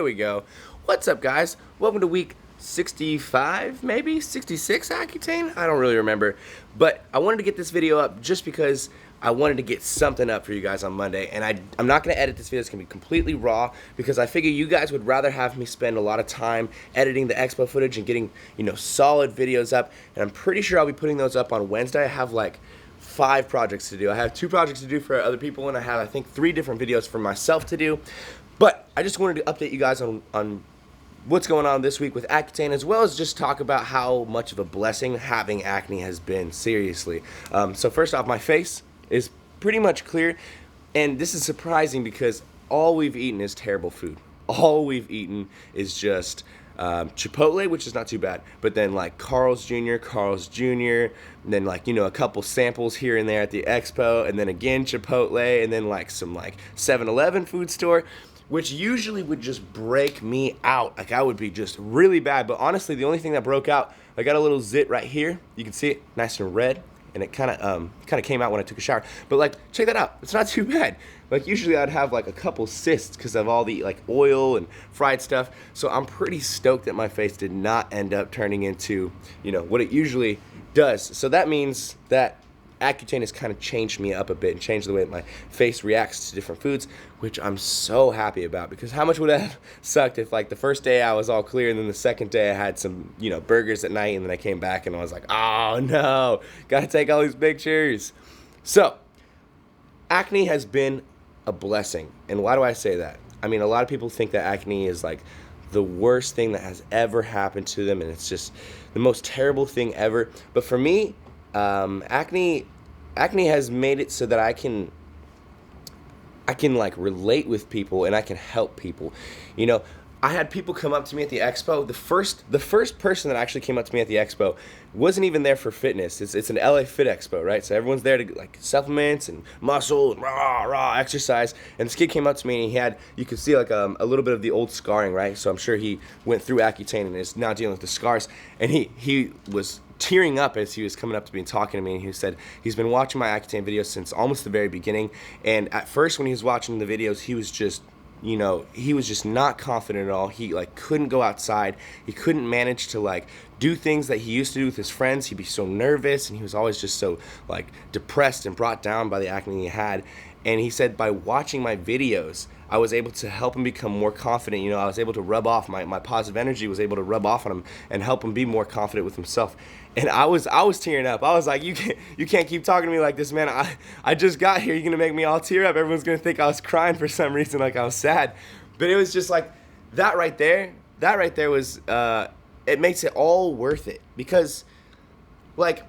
There we go. What's up, guys? Welcome to week 65, maybe 66 Accutane. I don't really remember, but I wanted to get this video up just because I wanted to get something up for you guys on Monday, and I'm not going to edit this video. It's going to be completely raw because I figure you guys would rather have me spend a lot of time editing the expo footage and getting, solid videos up, and I'm pretty sure I'll be putting those up on Wednesday. I have like 5 projects to do. I have 2 projects to do for other people, and I have, I think, 3 different videos for myself to do. But I just wanted to update you guys on what's going on this week with Accutane, as well as just talk about how much of a blessing having acne has been, seriously. So first off, my face is pretty much clear, and this is surprising because all we've eaten is terrible food. All we've eaten is just Chipotle, which is not too bad, but then like Carl's Jr., and then like, a couple samples here and there at the expo, and then again Chipotle, and then like some like 7-Eleven food store, which usually would just break me out. Like I would be just really bad, but honestly the only thing that broke out, I got a little zit right here. You can see it, nice and red. And it kind of came out when I took a shower. But like, check that out. It's not too bad. Like usually I'd have like a couple cysts because of all the like oil and fried stuff. So I'm pretty stoked that my face did not end up turning into, what it usually does. So that means that Accutane has kind of changed me up a bit and changed the way that my face reacts to different foods, which I'm so happy about, because how much would that have sucked if like the first day I was all clear and then the second day I had some, burgers at night, and then I came back and I was like, oh no, gotta take all these pictures. So, acne has been a blessing. And why do I say that? I mean, a lot of people think that acne is like the worst thing that has ever happened to them, and it's just the most terrible thing ever. But for me, acne has made it so that I can like relate with people and I can help people. I had people come up to me at the expo. The first person that actually came up to me at the expo wasn't even there for fitness. It's an LA Fit Expo, right? So everyone's there to like supplements and muscle and raw exercise. And this kid came up to me and he had, you could see like a little bit of the old scarring, right? So I'm sure he went through Accutane and is now dealing with the scars. And he was tearing up as he was coming up to me and talking to me, and he said he's been watching my Accutane videos since almost the very beginning. And at first when he was watching the videos, he was just not confident at all. He like couldn't go outside. He couldn't manage to like do things that he used to do with his friends. He'd be so nervous, and he was always just so like depressed and brought down by the acne he had. And he said by watching my videos, I was able to help him become more confident. I was able to rub off my positive energy, was able to rub off on him and help him be more confident with himself. And I was tearing up. I was like, you can't keep talking to me like this, man. I just got here. You're gonna make me all tear up. Everyone's gonna think I was crying for some reason, like I was sad. But it was just like that right there. That right there was it makes it all worth it, because like,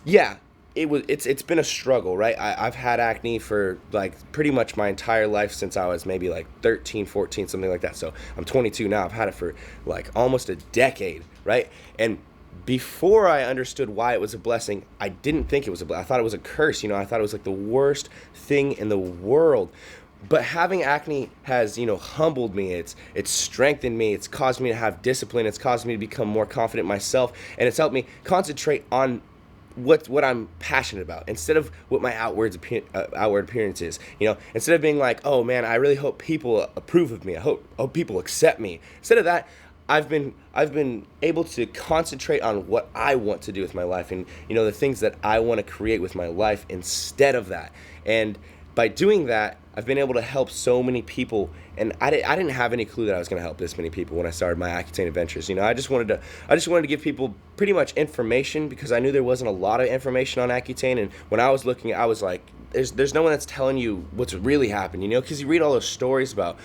yeah, it's been a struggle, right? I've had acne for like pretty much my entire life since I was maybe like 13, 14, something like that. So I'm 22 now. I've had it for like almost a decade, right? And before I understood why it was a blessing, I didn't think it was a blessing. I thought it was a curse. I thought it was like the worst thing in the world. But having acne has, humbled me. It's strengthened me. It's caused me to have discipline. It's caused me to become more confident myself, and it's helped me concentrate on what I'm passionate about instead of what my outward appearance is. Instead of being like, oh man, I really hope people approve of me. I hope people accept me. Instead of that, I've been able to concentrate on what I want to do with my life, and the things that I want to create with my life instead of that. And by doing that, I've been able to help so many people, and I didn't have any clue that I was going to help this many people when I started my Accutane adventures. I just wanted to give people pretty much information, because I knew there wasn't a lot of information on Accutane. And when I was looking, I was like, there's no one that's telling you what's really happened, because you read all those stories about,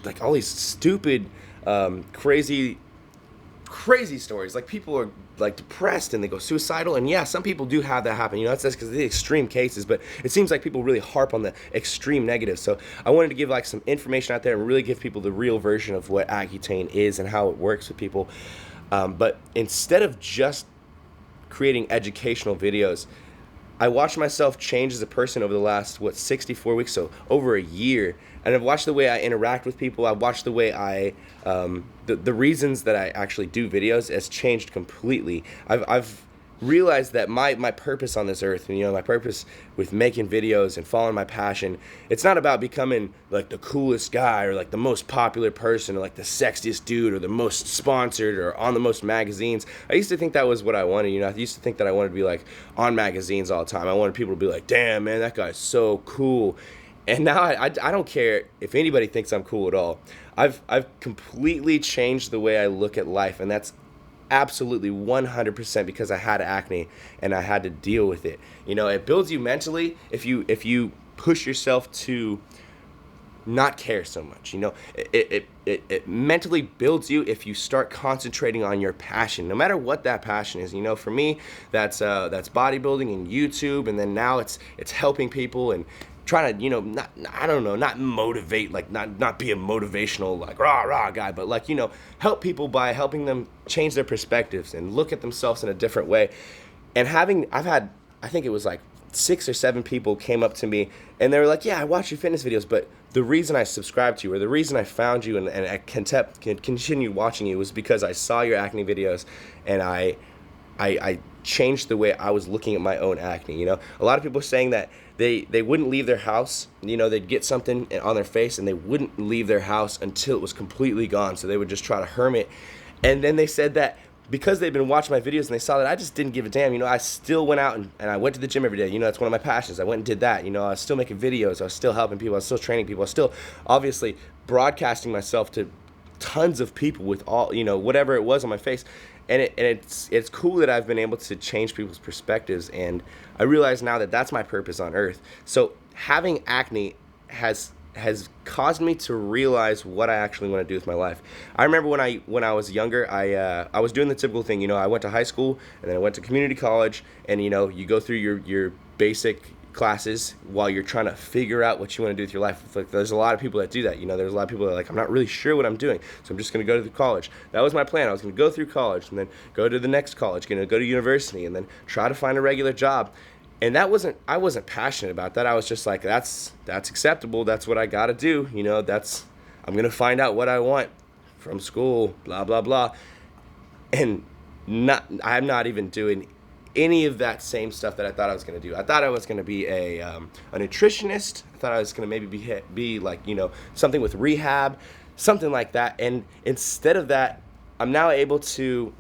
like all these stupid, crazy stories. Like people are like depressed and they go suicidal, and yeah, some people do have that happen. That's because of the extreme cases, but it seems like people really harp on the extreme negatives. So I wanted to give like some information out there and really give people the real version of what Accutane is and how it works with people. But instead of just creating educational videos, I watched myself change as a person over the last 64 weeks, so over a year. And I've watched the way I interact with people. I've watched the way the reasons that I actually do videos has changed completely. I've realized that my purpose on this earth, and my purpose with making videos and following my passion, it's not about becoming like the coolest guy or like the most popular person or like the sexiest dude or the most sponsored or on the most magazines. I used to think that was what I wanted. I used to think that I wanted to be like on magazines all the time. I wanted people to be like, damn man, that guy's so cool. And now I don't care if anybody thinks I'm cool at all. I've completely changed the way I look at life, and that's absolutely 100% because I had acne and I had to deal with it. It builds you mentally if you push yourself to not care so much. It mentally builds you if you start concentrating on your passion, no matter what that passion is. For me, that's bodybuilding and YouTube, and then now it's helping people and trying to, not motivate, like not be a motivational, like rah guy, but like, help people by helping them change their perspectives and look at themselves in a different way. And I've had, I think it was like 6 or 7 people came up to me and they were like, yeah, I watch your fitness videos, but the reason I subscribed to you or the reason I found you and I continued watching you was because I saw your acne videos and I changed the way I was looking at my own acne. A lot of people are saying that they wouldn't leave their house. They'd get something on their face and they wouldn't leave their house until it was completely gone. So they would just try to hermit. And then they said that because they'd been watching my videos and they saw that I just didn't give a damn. I still went out and I went to the gym every day. That's one of my passions. I went and did that. I was still making videos. I was still helping people. I was still training people. I was still obviously broadcasting myself to tons of people with all, whatever it was on my face. And it's cool that I've been able to change people's perspectives, and I realize now that that's my purpose on earth. So having acne has caused me to realize what I actually want to do with my life. I remember when I was younger, I was doing the typical thing. I went to high school and then I went to community college, and you go through your basic classes while you're trying to figure out what you want to do with your life. Like, there's a lot of people that do that. There's a lot of people that are like, I'm not really sure what I'm doing, so I'm just going to go to the college. That was my plan. I was going to go through college and then go to the next college, going to go to university and then try to find a regular job. And I wasn't passionate about that. I was just like, that's acceptable. That's what I got to do. I'm going to find out what I want from school, blah, blah, blah. And I'm not even doing any of that same stuff that I thought I was going to do. I thought I was going to be a nutritionist. I thought I was going to maybe be like, something with rehab, something like that. And instead of that, I'm now able to,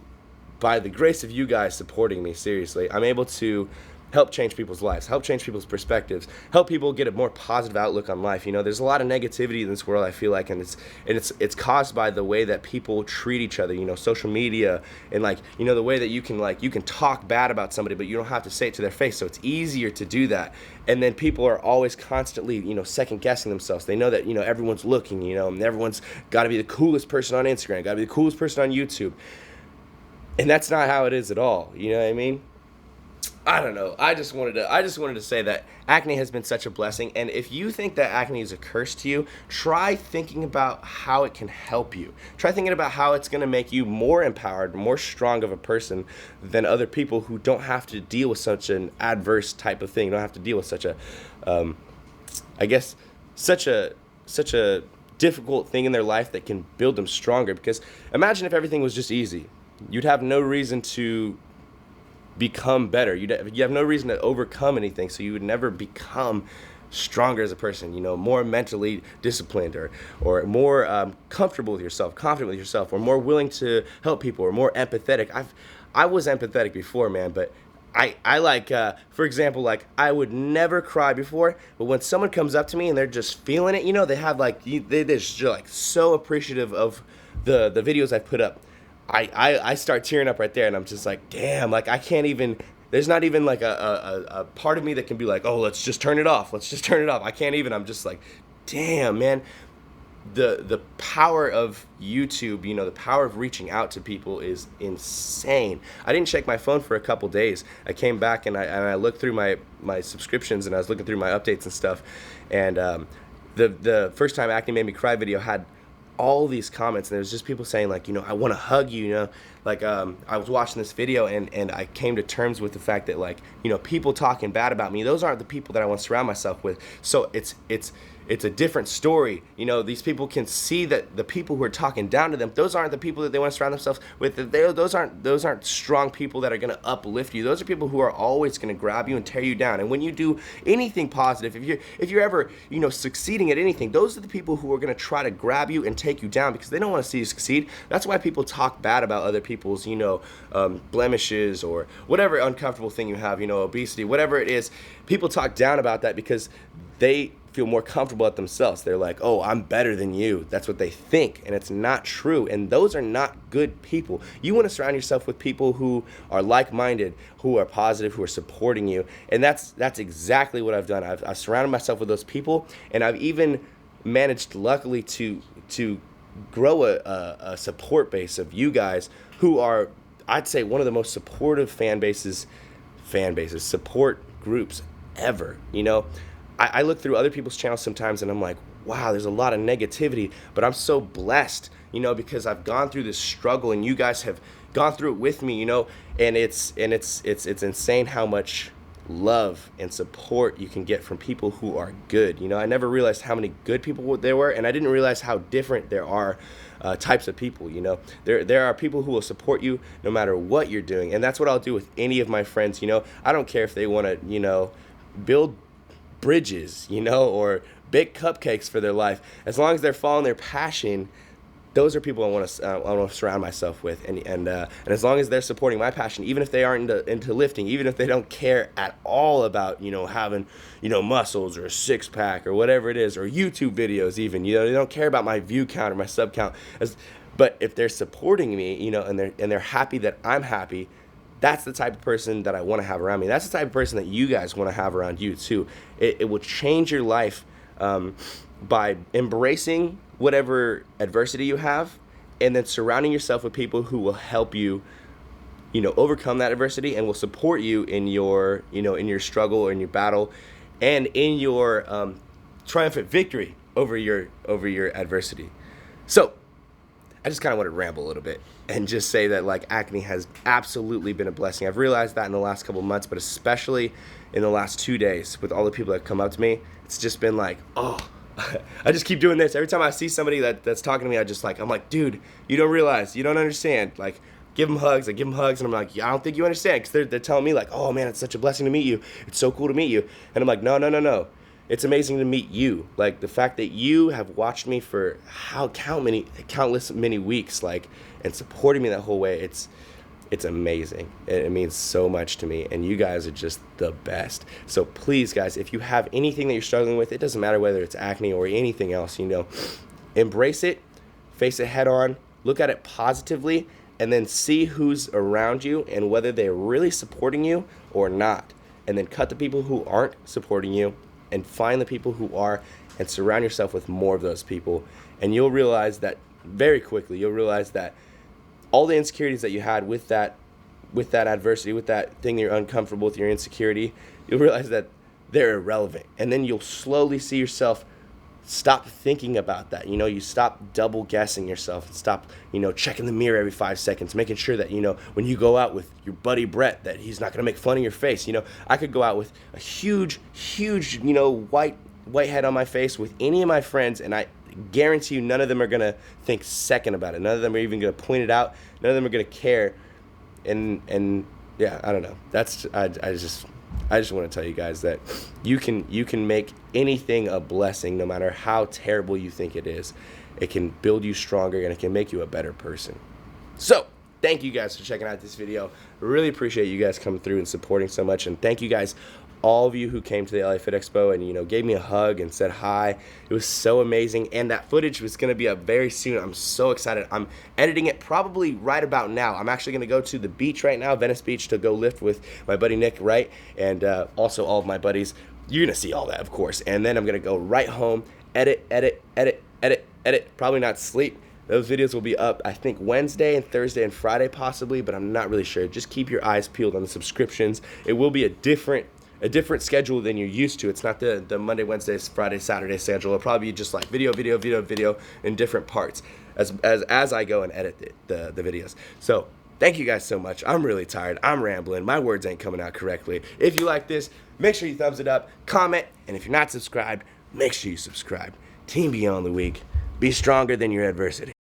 by the grace of you guys supporting me, seriously, I'm able to help change people's lives, help change people's perspectives, help people get a more positive outlook on life. There's a lot of negativity in this world, I feel like, and it's caused by the way that people treat each other, social media, and like, the way that you can talk bad about somebody, but you don't have to say it to their face. So it's easier to do that. And then people are always constantly, second guessing themselves. They know that, everyone's looking, and everyone's got to be the coolest person on Instagram, got to be the coolest person on YouTube. And that's not how it is at all. You know what I mean? I don't know. I just wanted to say that acne has been such a blessing, and if you think that acne is a curse to you, try thinking about how it can help you. Try thinking about how it's going to make you more empowered, more strong of a person than other people who don't have to deal with such an adverse type of thing. Don't have to deal with such a, such a difficult thing in their life that can build them stronger. Because imagine if everything was just easy. You'd have no reason to become better. You have no reason to overcome anything, so you would never become stronger as a person, more mentally disciplined or more comfortable with yourself, confident with yourself, or more willing to help people, or more empathetic. I was empathetic before, man, but I like, for example, like I would never cry before, but when someone comes up to me and they're just feeling it, they have like, they're just like so appreciative of the videos I put up. I start tearing up right there, and I'm just like, damn, like I can't even, there's not even like a part of me that can be like, oh, let's just turn it off. I can't even. I'm just like, damn, man. The power of YouTube, the power of reaching out to people is insane. I didn't check my phone for a couple days. I came back and I looked through my subscriptions, and I was looking through my updates and stuff, and the first time Acne Made Me Cry video had all these comments, and there was just people saying like, I want to hug you, like I was watching this video and I came to terms with the fact that like, people talking bad about me, those aren't the people that I want to surround myself with. So it's it's a different story. You know, these people can see that the people who are talking down to them, those aren't the people that they want to surround themselves with. Those aren't strong people that are going to uplift you. Those are people who are always going to grab you and tear you down. And when you do anything positive, if you're ever, you know, succeeding at anything, those are the people who are going to try to grab you and take you down because they don't want to see you succeed. That's why people talk bad about other people's, you know, blemishes or whatever uncomfortable thing you have, you know, obesity, whatever it is. People talk down about that because they feel more comfortable at themselves. They're like, oh, I'm better than you. That's what they think, and it's not true. And those are not good people. You want to surround yourself with people who are like-minded, who are positive, who are supporting you, and that's exactly what I've done. I've surrounded myself with those people, and I've even managed, luckily, to grow a support base of you guys who are, I'd say, one of the most supportive fan bases, support groups ever. You know, I look through other people's channels sometimes and I'm like, wow, there's a lot of negativity, but I'm so blessed, you know, because I've gone through this struggle and you guys have gone through it with me, you know, and it's insane how much love and support you can get from people who are good. You know, I never realized how many good people there were, and I didn't realize how different there are types of people. You know, there are people who will support you no matter what you're doing, and that's what I'll do with any of my friends. You know, I don't care if they want to, you know, build bridges, you know, or bake cupcakes for their life. As long as they're following their passion, those are people I want to surround myself with, and as long as they're supporting my passion, even if they aren't into lifting, even if they don't care at all about, you know, having, you know, muscles or a six pack or whatever it is, or YouTube videos even, you know, they don't care about my view count or my sub count, but if they're supporting me, you know, and they're happy that I'm happy, that's the type of person that I want to have around me. That's the type of person that you guys want to have around you too. It will change your life by embracing whatever adversity you have, and then surrounding yourself with people who will help you, you know, overcome that adversity and will support you in your, you know, in your struggle or in your battle and in your triumphant victory over your adversity. So I just kind of want to ramble a little bit and just say that, like, acne has absolutely been a blessing. I've realized that in the last couple of months, but especially in the last 2 days with all the people that come up to me, it's just been like, oh, I just keep doing this. Every time I see somebody that's talking to me, I'm like, dude, you don't realize, you don't understand. Like, give them hugs. I give them hugs, and I'm like, yeah, I don't think you understand, because they're telling me, like, oh man, it's such a blessing to meet you. It's so cool to meet you. And I'm like, no. It's amazing to meet you. Like, the fact that you have watched me for countless many weeks, like, and supporting me that whole way, it's amazing. It means so much to me, and you guys are just the best. So please, guys, if you have anything that you're struggling with, it doesn't matter whether it's acne or anything else, you know, embrace it, face it head on, look at it positively, and then see who's around you and whether they're really supporting you or not. And then cut the people who aren't supporting you and find the people who are, and surround yourself with more of those people. And you'll realize that very quickly, all the insecurities that you had with that adversity, with that thing you're uncomfortable with, your insecurity, you'll realize that they're irrelevant. And then you'll slowly see yourself stop thinking about that. You know, you stop double guessing yourself, and stop, you know, checking the mirror every 5 seconds, making sure that, you know, when you go out with your buddy Brett, that he's not going to make fun of your face. You know, I could go out with a huge, you know, white head on my face with any of my friends, and I guarantee you none of them are going to think second about it. None of them are even going to point it out. None of them are going to care. And yeah, I don't know. I just want to tell you guys that you can make anything a blessing, no matter how terrible you think it is. It can build you stronger, and it can make you a better person. So thank you guys for checking out this video. I really appreciate you guys coming through and supporting so much. And thank you guys, all of you who came to the LA Fit Expo and, you know, gave me a hug and said hi. It was so amazing, and that footage was going to be up very soon. I'm so excited. I'm editing it probably right about now. I'm actually going to go to the beach right now, Venice Beach, to go lift with my buddy Nick, right? And also all of my buddies. You're going to see all that, of course. And then I'm going to go right home, edit, probably not sleep. Those videos will be up, I think, Wednesday and Thursday and Friday possibly, but I'm not really sure. Just keep your eyes peeled on the subscriptions. It will be a different schedule than you're used to. It's not the Monday, Wednesday, Friday, Saturday schedule. It'll probably be just like video in different parts as I go and edit the videos. So thank you guys so much. I'm really tired. I'm rambling. My words ain't coming out correctly. If you like this, make sure you thumbs it up, comment, and if you're not subscribed, make sure you subscribe. Team Beyond the Week. Be stronger than your adversity.